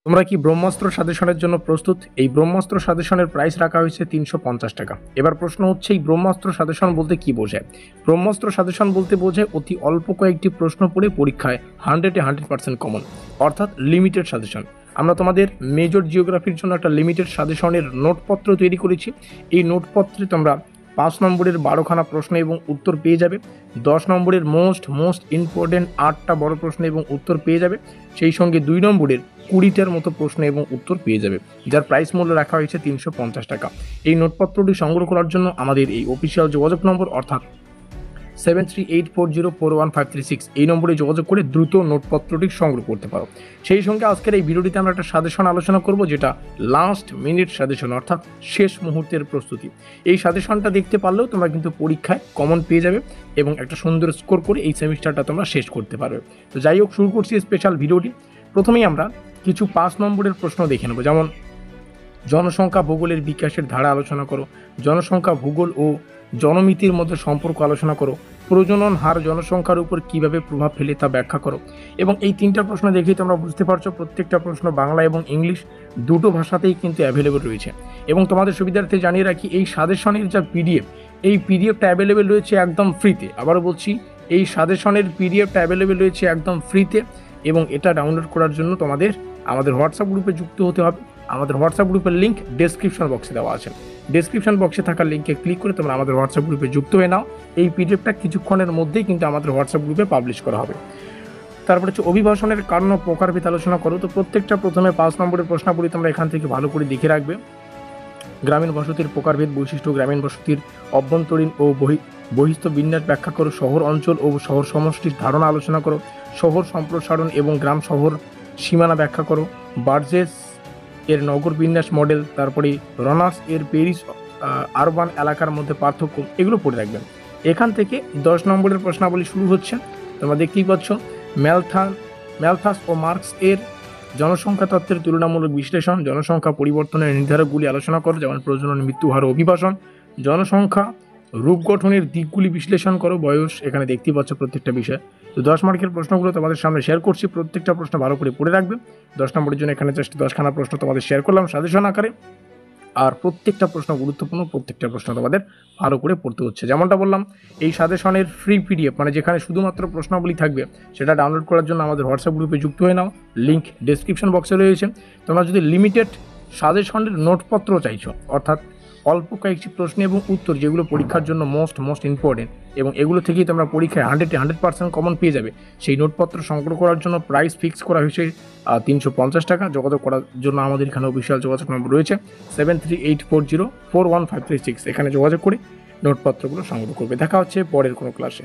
তোমরা কি ব্রহ্মাস্ত্র সাজেশনের জন্য প্রস্তুত? এই ব্রহ্মাস্ত্র সাজেশনের প্রাইস রাখা হয়েছে 350 টাকা। এবার প্রশ্ন হচ্ছে, এই ব্রহ্মাস্ত্র সাজেশন বলতে কি বোঝায়? ব্রহ্মাস্ত্র সাজেশন বলতে বোঝায় অতি অল্প কয়েকটি প্রশ্ন পড়ে পরীক্ষায় 100% কমন, অর্থাৎ লিমিটেড সাজেশন। আমরা তোমাদের মেজর জিওগ্রাফির জন্য একটা লিমিটেড সাজেশনের নোটপত্র তৈরি করেছি। এই নোটপত্রে তোমরা 5 নম্বরের 12খানা প্রশ্ন এবং উত্তর পেয়ে যাবে, 10 নম্বরের মোস্ট ইম্পর্টেন্ট 8টা বড় প্রশ্ন এবং উত্তর পেয়ে যাবে, সেই সঙ্গে 2 নম্বরের 20টার মতো প্রশ্ন এবং উত্তর পেয়ে যাবে, যার প্রাইস মূল্য রাখা হয়েছে 350 টাকা। এই নোটপত্রটি সংগ্রহ করার জন্য আমাদের এই অফিসিয়াল যোগাযোগ নম্বর অর্থাৎ 7384041536 এই নম্বরে যোগাযোগ করে দ্রুত নোটপত্রটি সংগ্রহ করতে পারো। সেই সঙ্গে আজকের এই ভিডিওটিতে আমরা একটা সাজেশন আলোচনা করব, যেটা লাস্ট মিনিট সাজেশন, অর্থাৎ শেষ মুহূর্তের প্রস্তুতি। এই সাজেশনটা দেখতে পারলেও তোমরা কিন্তু পরীক্ষায় কমন পেয়ে যাবে এবং একটা সুন্দর স্কোর করে এই সেমিস্টারটা তোমরা শেষ করতে পারবে। তো যাই হোক, শুরু করছি স্পেশাল ভিডিওটি। প্রথমেই আমরা কিছু 5 নম্বরের প্রশ্ন দেখে নেব, যেমন জনসংখ্যা ভূগোলের বিকাশের ধারা আলোচনা করো, জনসংখ্যা ভূগোল ও জনমিতির মধ্যে সম্পর্ক আলোচনা করো, প্রজনন হার জনসংখ্যার উপর কীভাবে প্রভাব ফেলে তা ব্যাখ্যা করো। এবং এই 3টা প্রশ্ন দেখেই তোমরা বুঝতে পারছো প্রত্যেকটা প্রশ্ন বাংলা এবং ইংলিশ দুটো ভাষাতেই কিন্তু অ্যাভেলেবেল রয়েছে। এবং তোমাদের সুবিধার্থে জানিয়ে রাখি, এই সাজেশনের যা পিডিএফ, এই পিডিএফটা অ্যাভেলেবেল রয়েছে একদম ফ্রিতে। আবারও বলছি, এই সাজেশনের পিডিএফটা অ্যাভেলেবেল রয়েছে একদম ফ্রিতে, এবং এটা ডাউনলোড করার জন্য তোমাদের আমাদের হোয়াটসঅ্যাপ গ্রুপে যুক্ত হতে হবে। আমাদের হোয়াটসঅ্যাপ গ্রুপের লিঙ্ক ডেসক্রিপশন বক্সে দেওয়া আছে। ডেসক্রিপশন বক্সে থাকা লিঙ্কে ক্লিক করে তোমরা আমাদের হোয়াটসঅ্যাপ গ্রুপে যুক্ত হয়ে নাও। এই পিডিএফটা কিছুক্ষণের মধ্যেই কিন্তু আমাদের হোয়াটসঅ্যাপ গ্রুপে পাবলিশ করা হবে। তারপরে হচ্ছে অভিবাসনের কারণ ও প্রকারভেদ আলোচনা করো। তো প্রত্যেকটা প্রথমে 5 নম্বরের প্রশ্নাবলী তোমরা এখান থেকে ভালো করে দেখে রাখবে। গ্রামীণ বসতির প্রকারভেদ বৈশিষ্ট্য, গ্রামীণ বসতির অভ্যন্তরীণ ও বহিস্থ বিন্যাস ব্যাখ্যা করো, শহর অঞ্চল ও শহর সমষ্টির ধারণা আলোচনা করো, শহর সম্প্রসারণ এবং গ্রাম শহর সীমানা ব্যাখ্যা করো, বার্জেস এর নগর বিন্যাস মডেল, তারপরে রনাস এর প্যারিস আরবান এলাকার মধ্যে পার্থক্য, এগুলো পড়ে রাখবেন। এখান থেকে 10 নম্বরের প্রশ্নাবলী শুরু হচ্ছে। তোমরা দেখতেই পাচ্ছ, ম্যালথাস ও মার্কস এর জনসংখ্যা তত্ত্বের তুলনামূলক বিশ্লেষণ, জনসংখ্যা পরিবর্তনের নির্ধারকগুলি আলোচনা করো, যেমন প্রজনন, মৃত্যু হার, অভিবাসন, জনসংখ্যা রূপ গঠনের দিকগুলি বিশ্লেষণ করো, বয়স, এখানে দেখতেই পাচ্ছ প্রত্যেকটা বিষয়। তো 10 মার্কের প্রশ্নগুলো তোমাদের সামনে শেয়ার করছি, প্রত্যেকটা প্রশ্ন ভালো করে পড়ে রাখবে। 10 নম্বরের জন্য এখানে জাস্ট 10খানা প্রশ্ন তোমাদের শেয়ার করলাম সাজেশন আকারে, আর প্রত্যেকটা প্রশ্ন গুরুত্বপূর্ণ, প্রত্যেকটা প্রশ্ন তোমাদের ভালো করে পড়তে হচ্ছে। যেমনটা বললাম, এই সাজেশনের ফ্রি পিডিএফ, মানে যেখানে শুধুমাত্র প্রশ্নাবলী থাকবে, সেটা ডাউনলোড করার জন্য আমাদের হোয়াটসঅ্যাপ গ্রুপে যুক্ত হয়ে নাও। লিঙ্ক ডেসক্রিপশন বক্সে রয়েছে। তোমরা যদি লিমিটেড সাজেশনের নোটপত্র চাইছো, অর্থাৎ অল্প কয়েকটি প্রশ্ন এবং উত্তর যেগুলো পরীক্ষার জন্য মোস্ট ইম্পর্টেন্ট, এবং এগুলো থেকেই তোমরা পরীক্ষায় 100% কমন পেয়ে যাবে, সেই নোটপত্র সংগ্রহ করার জন্য প্রাইস ফিক্স করা হয়েছে 350 টাকা। যোগাযোগ করার জন্য আমাদের এখানে অফিসিয়াল যোগাযোগ নম্বর রয়েছে 7384041536। এখানে যোগাযোগ করে নোটপত্রগুলো সংগ্রহ করবে। দেখা হচ্ছে পরের কোনো ক্লাসে।